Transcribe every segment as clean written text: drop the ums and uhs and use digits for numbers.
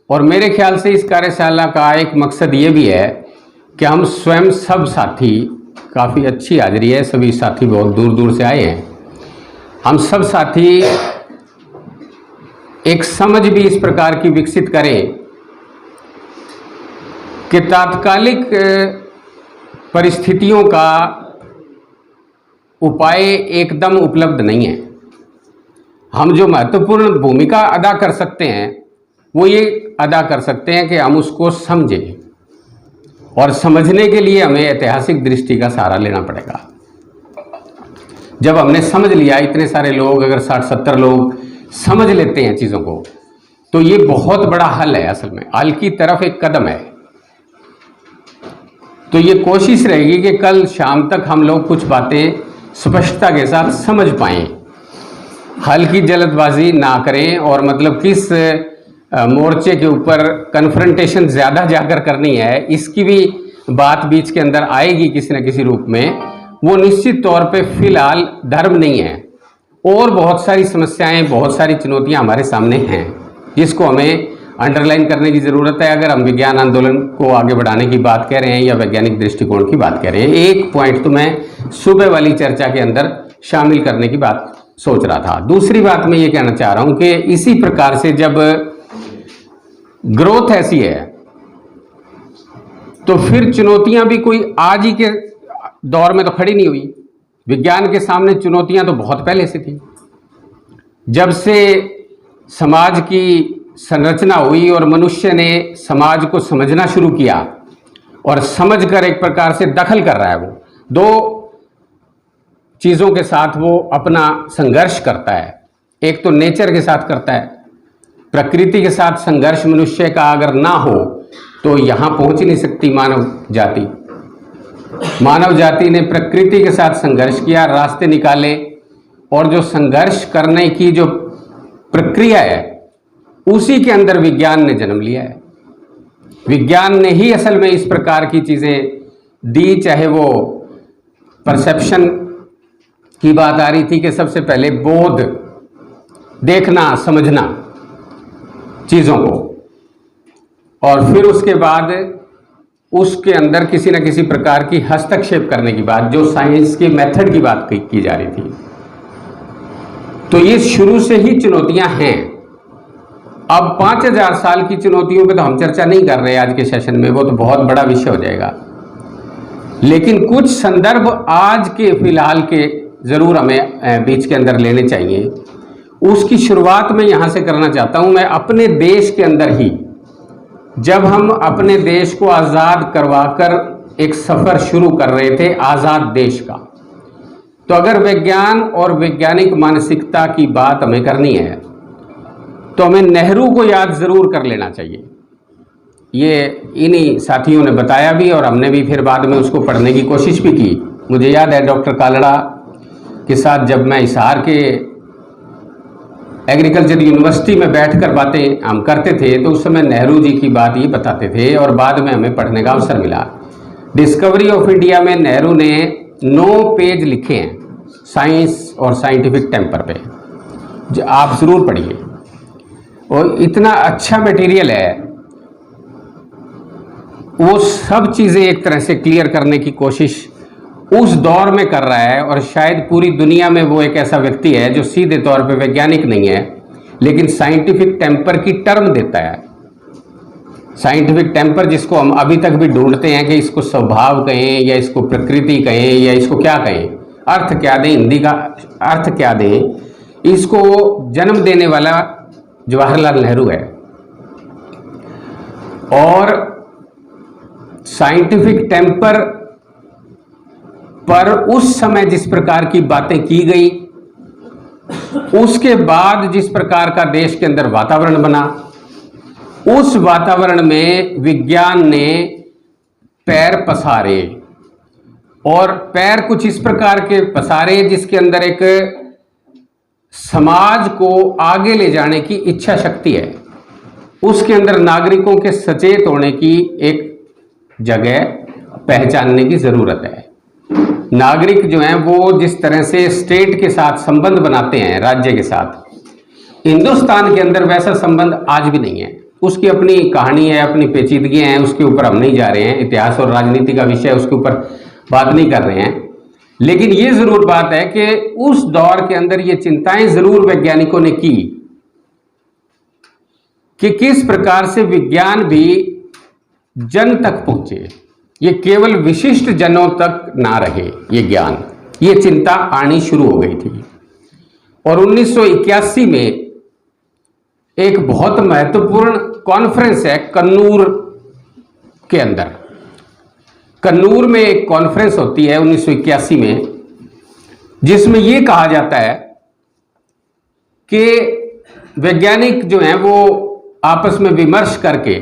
और मेरे ख्याल से इस कार्यशाला का एक मकसद ये भी है कि हम स्वयं सब साथी, काफ़ी अच्छी हाजिरी है, सभी साथी बहुत दूर दूर से आए हैं, हम सब साथी एक समझ भी इस प्रकार की विकसित करें कि तात्कालिक परिस्थितियों का उपाय एकदम उपलब्ध नहीं है। हम जो महत्वपूर्ण भूमिका अदा कर सकते हैं वो ये अदा कर सकते हैं कि हम उसको समझें, और समझने के लिए हमें ऐतिहासिक दृष्टि का सहारा लेना पड़ेगा। जब हमने समझ लिया, इतने सारे लोग, अगर 60-70 लोग समझ लेते हैं चीज़ों को, तो ये बहुत बड़ा हल है, असल में हल की तरफ एक कदम है। तो ये कोशिश रहेगी कि कल शाम तक हम लोग कुछ बातें स्पष्टता के साथ समझ पाएं, हल की जल्दबाजी ना करें, और मतलब किस मोर्चे के ऊपर कन्फ्रंटेशन ज़्यादा जाकर करनी है, इसकी भी बात बीच के अंदर आएगी किसी न किसी रूप में। वो निश्चित तौर पे फिलहाल धर्म नहीं है, और बहुत सारी समस्याएं, बहुत सारी चुनौतियां हमारे सामने हैं, जिसको हमें अंडरलाइन करने की ज़रूरत है अगर हम विज्ञान आंदोलन को आगे बढ़ाने की बात कह रहे हैं या वैज्ञानिक दृष्टिकोण की बात कह रहे हैं। एक पॉइंट तो मैं सुबह वाली चर्चा के अंदर शामिल करने की बात सोच रहा था। दूसरी बात मैं ये कहना चाह रहा हूं कि इसी प्रकार से जब ग्रोथ ऐसी है तो फिर चुनौतियां भी कोई आज ही के दौर में तो खड़ी नहीं हुई। विज्ञान के सामने चुनौतियां तो बहुत पहले से थी। जब से समाज की संरचना हुई और मनुष्य ने समाज को समझना शुरू किया और समझकर एक प्रकार से दखल कर रहा है, वो दो चीज़ों के साथ वो अपना संघर्ष करता है। एक तो नेचर के साथ करता है, प्रकृति के साथ संघर्ष मनुष्य का अगर ना हो तो यहाँ पहुँच ही नहीं सकती मानव जाति। मानव जाति ने प्रकृति के साथ संघर्ष किया, रास्ते निकाले, और जो संघर्ष करने की जो प्रक्रिया है उसी के अंदर विज्ञान ने जन्म लिया है। विज्ञान ने ही असल में इस प्रकार की चीज़ें दी, चाहे वो परसेप्शन की बात आ रही थी कि सबसे पहले बोध, देखना, समझना चीज़ों को, और फिर उसके बाद उसके अंदर किसी न किसी प्रकार की हस्तक्षेप करने की बात, जो साइंस के मेथड की बात की जा रही थी। तो ये शुरू से ही चुनौतियां हैं। अब 5000 साल की चुनौतियों पे तो हम चर्चा नहीं कर रहे आज के सेशन में, वो तो बहुत बड़ा विषय हो जाएगा। लेकिन कुछ संदर्भ आज के फिलहाल के जरूर हमें बीच के अंदर लेने चाहिए। उसकी शुरुआत मैं यहाँ से करना चाहता हूँ। मैं अपने देश के अंदर ही, जब हम अपने देश को आज़ाद करवाकर एक सफ़र शुरू कर रहे थे आज़ाद देश का, तो अगर विज्ञान और वैज्ञानिक मानसिकता की बात हमें करनी है तो हमें नेहरू को याद ज़रूर कर लेना चाहिए। ये इन्हीं साथियों ने बताया भी, और हमने भी फिर बाद में उसको पढ़ने की कोशिश भी की। मुझे याद है डॉक्टर कालड़ा के साथ जब मैं हिसार के एग्रीकल्चर यूनिवर्सिटी में बैठकर बातें हम करते थे तो उस समय नेहरू जी की बात ये बताते थे, और बाद में हमें पढ़ने का अवसर मिला। डिस्कवरी ऑफ इंडिया में नेहरू ने 9 पेज लिखे हैं साइंस और साइंटिफिक टेम्पर पे, जो आप ज़रूर पढ़िए। और इतना अच्छा मटेरियल है, वो सब चीज़ें एक तरह से क्लियर करने की कोशिश उस दौर में कर रहा है। और शायद पूरी दुनिया में वो एक ऐसा व्यक्ति है जो सीधे तौर पे वैज्ञानिक नहीं है, लेकिन साइंटिफिक टेम्पर की टर्म देता है। साइंटिफिक टेम्पर जिसको हम अभी तक भी ढूंढते हैं कि इसको स्वभाव कहें या इसको प्रकृति कहें या इसको क्या कहें, अर्थ क्या दें, हिंदी का अर्थ क्या दें, इसको जन्म देने वाला जवाहरलाल नेहरू है। और साइंटिफिक टेम्पर पर उस समय जिस प्रकार की बातें की गई, उसके बाद जिस प्रकार का देश के अंदर वातावरण बना, उस वातावरण में विज्ञान ने पैर पसारे, और पैर कुछ इस प्रकार के पसारे जिसके अंदर एक समाज को आगे ले जाने की इच्छा शक्ति है। उसके अंदर नागरिकों के सचेत होने की एक जगह पहचानने की ज़रूरत है। नागरिक जो हैं वो जिस तरह से स्टेट के साथ संबंध बनाते हैं, राज्य के साथ, हिंदुस्तान के अंदर वैसा संबंध आज भी नहीं है। उसकी अपनी कहानी है, अपनी पेचीदगियां हैं, उसके ऊपर हम नहीं जा रहे हैं। इतिहास और राजनीति का विषय, उसके ऊपर बात नहीं कर रहे हैं। लेकिन ये जरूर बात है कि उस दौर के अंदर ये चिंताएं जरूर वैज्ञानिकों ने की कि किस प्रकार से विज्ञान भी जन तक पहुंचे, ये केवल विशिष्ट जनों तक ना रहे ये ज्ञान। ये चिंता आनी शुरू हो गई थी। और 1981 में एक बहुत महत्वपूर्ण कॉन्फ्रेंस है कन्नूर के अंदर। कन्नूर में एक कॉन्फ्रेंस होती है 1981 में, जिसमें यह कहा जाता है कि वैज्ञानिक जो हैं वो आपस में विमर्श करके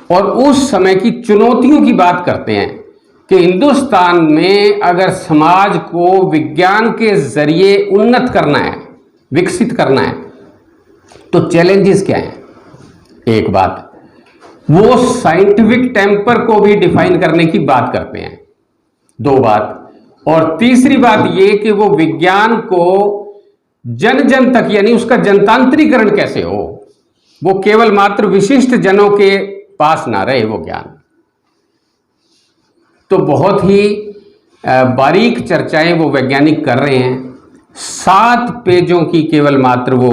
और उस समय की चुनौतियों की बात करते हैं कि हिंदुस्तान में अगर समाज को विज्ञान के जरिए उन्नत करना है, विकसित करना है, तो चैलेंजेस क्या हैं। एक बात, वो साइंटिफिक टेम्पर को भी डिफाइन करने की बात करते हैं। दो बात, और तीसरी बात ये कि वो विज्ञान को जन जन तक, यानी उसका जनतांत्रीकरण कैसे हो, वो केवल मात्र विशिष्ट जनों के पास ना रहे वो ज्ञान। तो बहुत ही बारीक चर्चाएं वो वैज्ञानिक कर रहे हैं। 7 पेजों की केवल मात्र वो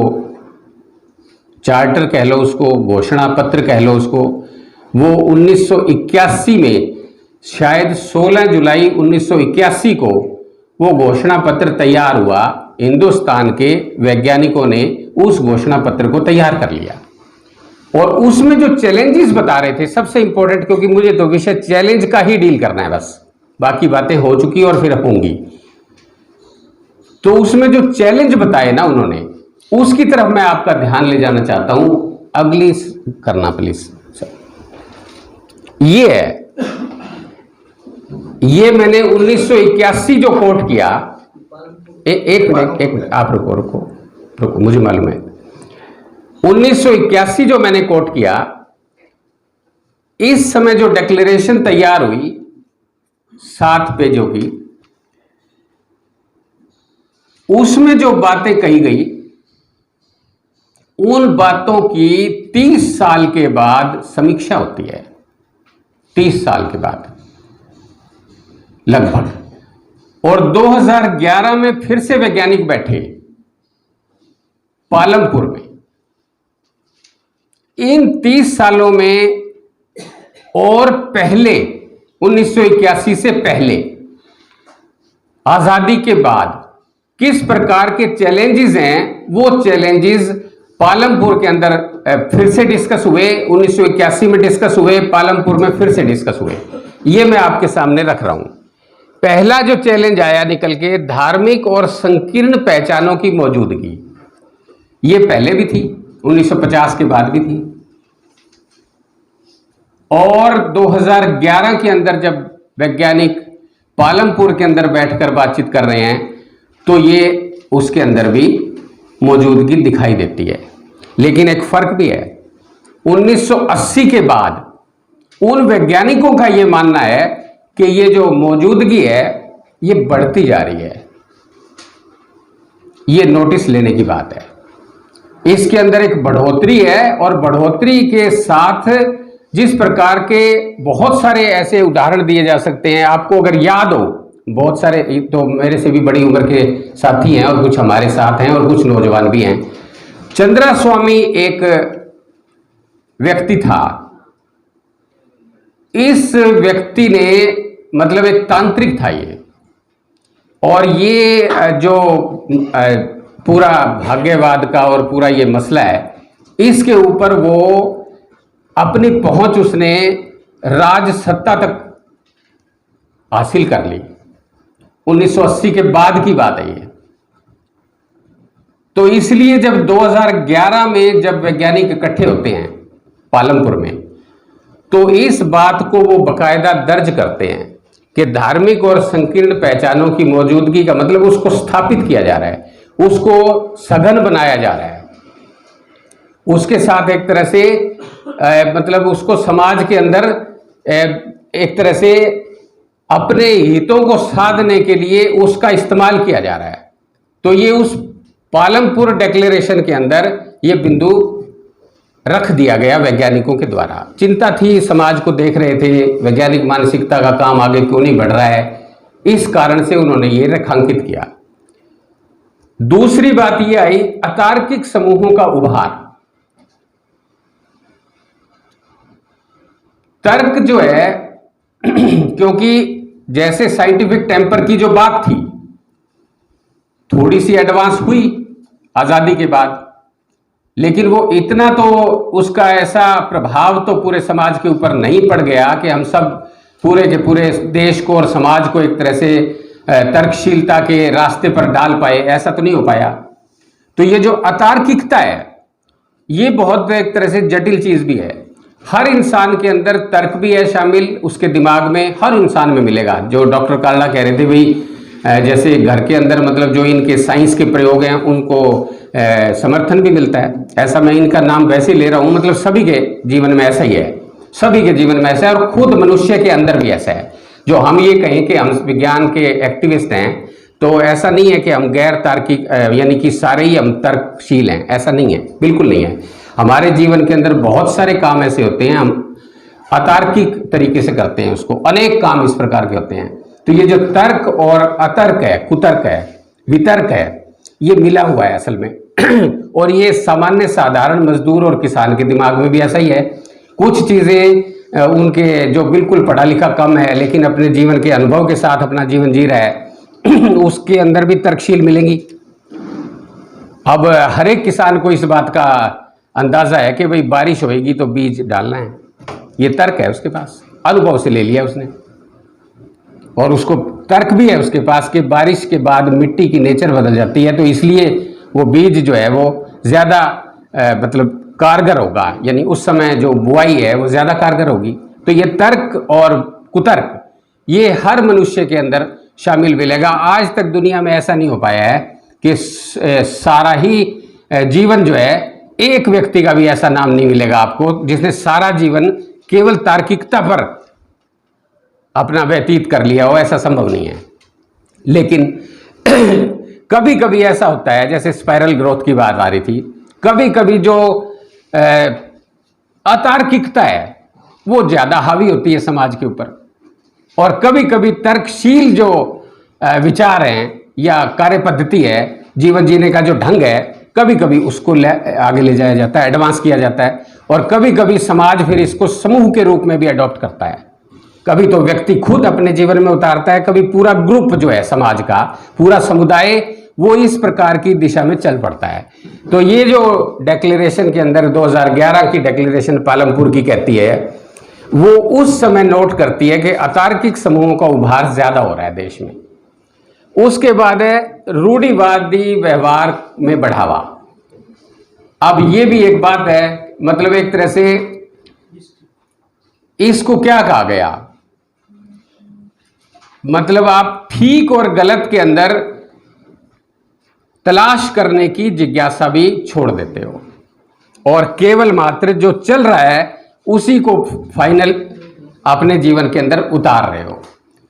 चार्टर कह लो उसको, घोषणा पत्र कह लो उसको, वो 1981 में, शायद 16 जुलाई 1981 को वो घोषणा पत्र तैयार हुआ। हिंदुस्तान के वैज्ञानिकों ने उस घोषणा पत्र को तैयार कर लिया और उसमें जो चैलेंजेस बता रहे थे, सबसे इंपॉर्टेंट, क्योंकि मुझे तो विषय चैलेंज का ही डील करना है, बस बाकी बातें हो चुकी और फिर होंगी। तो उसमें जो चैलेंज बताए ना उन्होंने, उसकी तरफ मैं आपका ध्यान ले जाना चाहता हूं। अगली करना प्लीज। ये है, ये मैंने 1981 जो कोट किया, एक मिनट आप रुको, मुझे मालूम है। 1981 जो मैंने कोट किया, इस समय जो डिक्लेरेशन तैयार हुई 7 पेजों की, उसमें जो बातें कही गई, उन बातों की 30 साल के बाद समीक्षा होती है। 30 साल के बाद लगभग। और 2011 में फिर से वैज्ञानिक बैठे पालमपुर में। इन 30 सालों में और पहले 1981 से पहले, आजादी के बाद किस प्रकार के चैलेंजेस हैं, वो चैलेंजेस पालमपुर के अंदर फिर से डिस्कस हुए। 1981 में डिस्कस हुए, पालमपुर में फिर से डिस्कस हुए। ये मैं आपके सामने रख रहा हूं। पहला जो चैलेंज आया निकल के, धार्मिक और संकीर्ण पहचानों की मौजूदगी। ये पहले भी थी, 1950 के बाद भी थी। और 2011 के अंदर जब वैज्ञानिक पालमपुर के अंदर बैठकर बातचीत कर रहे हैं, तो ये उसके अंदर भी मौजूदगी दिखाई देती है। लेकिन एक फर्क भी है, 1980 के बाद उन वैज्ञानिकों का यह मानना है कि ये जो मौजूदगी है ये बढ़ती जा रही है। ये नोटिस लेने की बात है। इसके अंदर एक बढ़ोतरी है, और बढ़ोतरी के साथ जिस प्रकार के बहुत सारे ऐसे उदाहरण दिए जा सकते हैं। आपको अगर याद हो, बहुत सारे तो मेरे से भी बड़ी उम्र के साथी हैं और कुछ हमारे साथ हैं और कुछ नौजवान भी हैं। चंद्रा स्वामी एक व्यक्ति था। इस व्यक्ति ने, मतलब एक तांत्रिक था ये, और ये जो पूरा भाग्यवाद का और पूरा ये मसला है, इसके ऊपर वो अपनी पहुंच उसने राज सत्ता तक हासिल कर ली। 1980 के बाद की बात है ये। तो इसलिए जब 2011 में जब वैज्ञानिक इकट्ठे होते हैं पालमपुर में, तो इस बात को वो बकायदा दर्ज करते हैं कि धार्मिक और संकीर्ण पहचानों की मौजूदगी का मतलब उसको स्थापित किया जा रहा है, उसको सघन बनाया जा रहा है, उसके साथ एक तरह से मतलब उसको समाज के अंदर एक तरह से अपने हितों को साधने के लिए उसका इस्तेमाल किया जा रहा है। तो ये उस पालमपुर डिक्लेरेशन के अंदर ये बिंदु रख दिया गया वैज्ञानिकों के द्वारा। चिंता थी, समाज को देख रहे थे, वैज्ञानिक मानसिकता का काम आगे क्यों नहीं बढ़ रहा है, इस कारण से उन्होंने ये रेखांकित किया। दूसरी बात ये आई अतार्किक समूहों का उभार। तर्क जो है क्योंकि जैसे साइंटिफिक टेम्पर की जो बात थी थोड़ी सी एडवांस हुई आजादी के बाद, लेकिन वो इतना तो उसका ऐसा प्रभाव तो पूरे समाज के ऊपर नहीं पड़ गया कि हम सब पूरे के पूरे देश को और समाज को एक तरह से तर्कशीलता के रास्ते पर डाल पाए, ऐसा तो नहीं हो पाया। तो ये जो अतार्किकता है ये बहुत एक तरह से जटिल चीज भी है। हर इंसान के अंदर तर्क भी है शामिल, उसके दिमाग में हर इंसान में मिलेगा। जो डॉक्टर कार्ला कह रहे थे भाई जैसे घर के अंदर मतलब जो इनके साइंस के प्रयोग हैं उनको समर्थन भी मिलता है, ऐसा मैं इनका नाम वैसे ही ले रहा हूं, मतलब सभी के जीवन में ऐसा ही है, सभी के जीवन में ऐसा है और खुद मनुष्य के अंदर भी ऐसा है। जो हम ये कहें कि हम विज्ञान के एक्टिविस्ट हैं तो ऐसा नहीं है कि हम गैर तार्किक यानी कि सारे ही हम तर्कशील हैं, ऐसा नहीं है, बिल्कुल नहीं है। हमारे जीवन के अंदर बहुत सारे काम ऐसे होते हैं हम अतार्किक तरीके से करते हैं उसको, अनेक काम इस प्रकार के होते हैं। तो ये जो तर्क और अतर्क है, कुतर्क है, वितर्क है, ये मिला हुआ है असल में और ये सामान्य साधारण मजदूर और किसान के दिमाग में भी ऐसा ही है। कुछ चीजें उनके जो बिल्कुल पढ़ा लिखा कम है लेकिन अपने जीवन के अनुभव के साथ अपना जीवन जी रहा है उसके अंदर भी तर्कशील मिलेंगी। अब हर एक किसान को इस बात का अंदाजा है कि भाई बारिश होएगी तो बीज डालना है, ये तर्क है उसके पास, अनुभव से ले लिया उसने। और उसको तर्क भी है उसके पास कि बारिश के बाद मिट्टी की नेचर बदल जाती है तो इसलिए वो बीज जो है वो ज्यादा मतलब कारगर होगा, यानी उस समय जो बुआई है वो ज्यादा कारगर होगी। तो ये तर्क और कुतर्क ये हर मनुष्य के अंदर शामिल मिलेगा। आज तक दुनिया में ऐसा नहीं हो पाया है कि सारा ही जीवन जो है, एक व्यक्ति का भी ऐसा नाम नहीं मिलेगा आपको जिसने सारा जीवन केवल तार्किकता पर अपना व्यतीत कर लिया हो, ऐसा संभव नहीं है। लेकिन कभी कभी ऐसा होता है, जैसे स्पाइरल ग्रोथ की बात आ रही थी, कभी कभी जो अतार्किकता है वो ज्यादा हावी होती है समाज के ऊपर, और कभी कभी तर्कशील जो विचार हैं या कार्य पद्धति है, जीवन जीने का जो ढंग है, कभी कभी उसको आगे ले जाया जाता है, एडवांस किया जाता है। और कभी कभी समाज फिर इसको समूह के रूप में भी अडॉप्ट करता है। कभी तो व्यक्ति खुद अपने जीवन में उतारता है, कभी पूरा ग्रुप जो है समाज का, पूरा समुदाय वो इस प्रकार की दिशा में चल पड़ता है। तो ये जो डिक्लेरेशन के अंदर 2011 की डिक्लेरेशन पालमपुर की कहती है, वो उस समय नोट करती है कि अतार्किक समूहों का उभार ज्यादा हो रहा है देश में। उसके बाद है रूढ़िवादी व्यवहार में बढ़ावा। अब ये भी एक बात है, मतलब एक तरह से इसको क्या कहा गया, मतलब आप ठीक और गलत के अंदर तलाश करने की जिज्ञासा भी छोड़ देते हो और केवल मात्र जो चल रहा है उसी को फाइनल अपने जीवन के अंदर उतार रहे हो।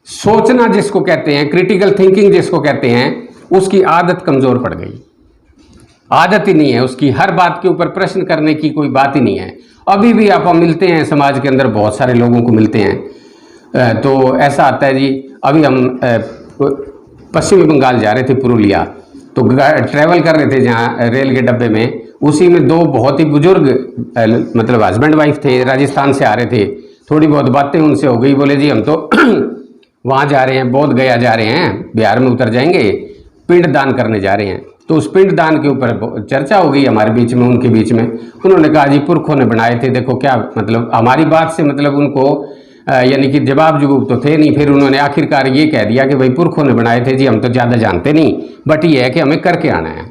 सोचना जिसको कहते हैं, क्रिटिकल थिंकिंग जिसको कहते हैं, उसकी आदत कमजोर पड़ गई। आदत ही नहीं है उसकी, हर बात के ऊपर प्रश्न करने की कोई बात ही नहीं है। अभी भी आप मिलते हैं समाज के अंदर, बहुत सारे लोगों को मिलते हैं तो ऐसा आता है जी, अभी हम पश्चिमी बंगाल जा रहे थे, पुरुलिया, तो ट्रैवल कर रहे थे जहाँ रेल के डब्बे में, उसी में दो बहुत ही बुजुर्ग मतलब हस्बैंड वाइफ थे, राजस्थान से आ रहे थे। थोड़ी बहुत बातें उनसे हो गई, बोले जी हम तो वहाँ जा रहे हैं, बोध गया जा रहे हैं, बिहार में उतर जाएंगे, पिंड दान करने जा रहे हैं। तो उस पिंड दान के ऊपर चर्चा हो गई हमारे बीच में, उनके बीच में। उन्होंने कहा जी पुरखों ने बनाए थे, देखो क्या, मतलब हमारी बात से मतलब उनको यानी कि जवाब जवाब तो थे नहीं। फिर उन्होंने आखिरकार ये कह दिया कि भाई पुरखों ने बनाए थे जी, हम तो ज़्यादा जानते नहीं, बट ये है कि हमें करके आना है,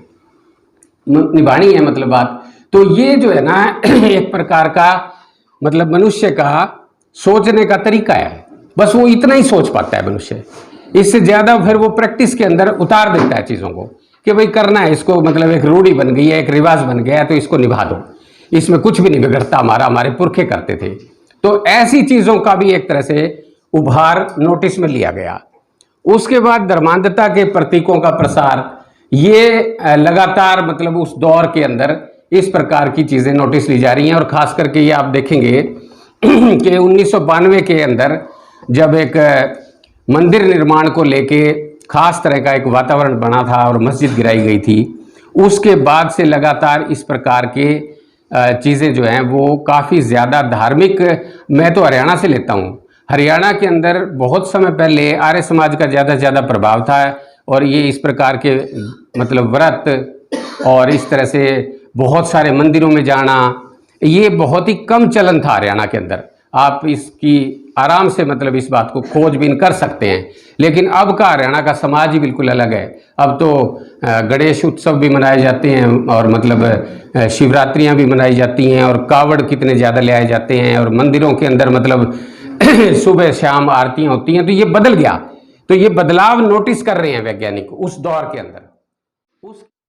निभानी है मतलब बात। तो ये जो है ना एक प्रकार का मतलब मनुष्य का सोचने का तरीका है, बस वो इतना ही सोच पाता है मनुष्य, इससे ज़्यादा फिर वो प्रैक्टिस के अंदर उतार देता है चीज़ों को कि भाई करना है इसको, मतलब एक रूढ़ी बन गई है, एक रिवाज बन गया है तो इसको निभा दो, इसमें कुछ भी नहीं बिगड़ता, हमारे पुरखे करते थे। तो ऐसी चीज़ों का भी एक तरह से उभार नोटिस में लिया गया। उसके बाद धर्मांधता के प्रतीकों का प्रसार, ये लगातार मतलब उस दौर के अंदर इस प्रकार की चीज़ें नोटिस ली जा रही हैं। और ख़ास करके ये आप देखेंगे कि 1992 के अंदर जब एक मंदिर निर्माण को लेके खास तरह का एक वातावरण बना था और मस्जिद गिराई गई थी, उसके बाद से लगातार इस प्रकार के चीज़ें जो हैं वो काफ़ी ज़्यादा धार्मिक, मैं तो हरियाणा से लेता हूँ, हरियाणा के अंदर बहुत समय पहले आर्य समाज का ज़्यादा से ज़्यादा प्रभाव था और ये इस प्रकार के मतलब व्रत और इस तरह से बहुत सारे मंदिरों में जाना, ये बहुत ही कम चलन था हरियाणा के अंदर। आप इसकी आराम से मतलब इस बात को खोजबीन कर सकते हैं। लेकिन अब का हरियाणा का समाज ही बिल्कुल अलग है। अब तो गणेश उत्सव भी मनाए जाते हैं और मतलब शिवरात्रियां भी मनाई जाती हैं और कावड़ कितने ज़्यादा ले आए जाते हैं और मंदिरों के अंदर मतलब सुबह शाम आरतियां होती हैं। तो ये बदल गया, तो ये बदलाव नोटिस कर रहे हैं वैज्ञानिक उस दौर के अंदर। उसके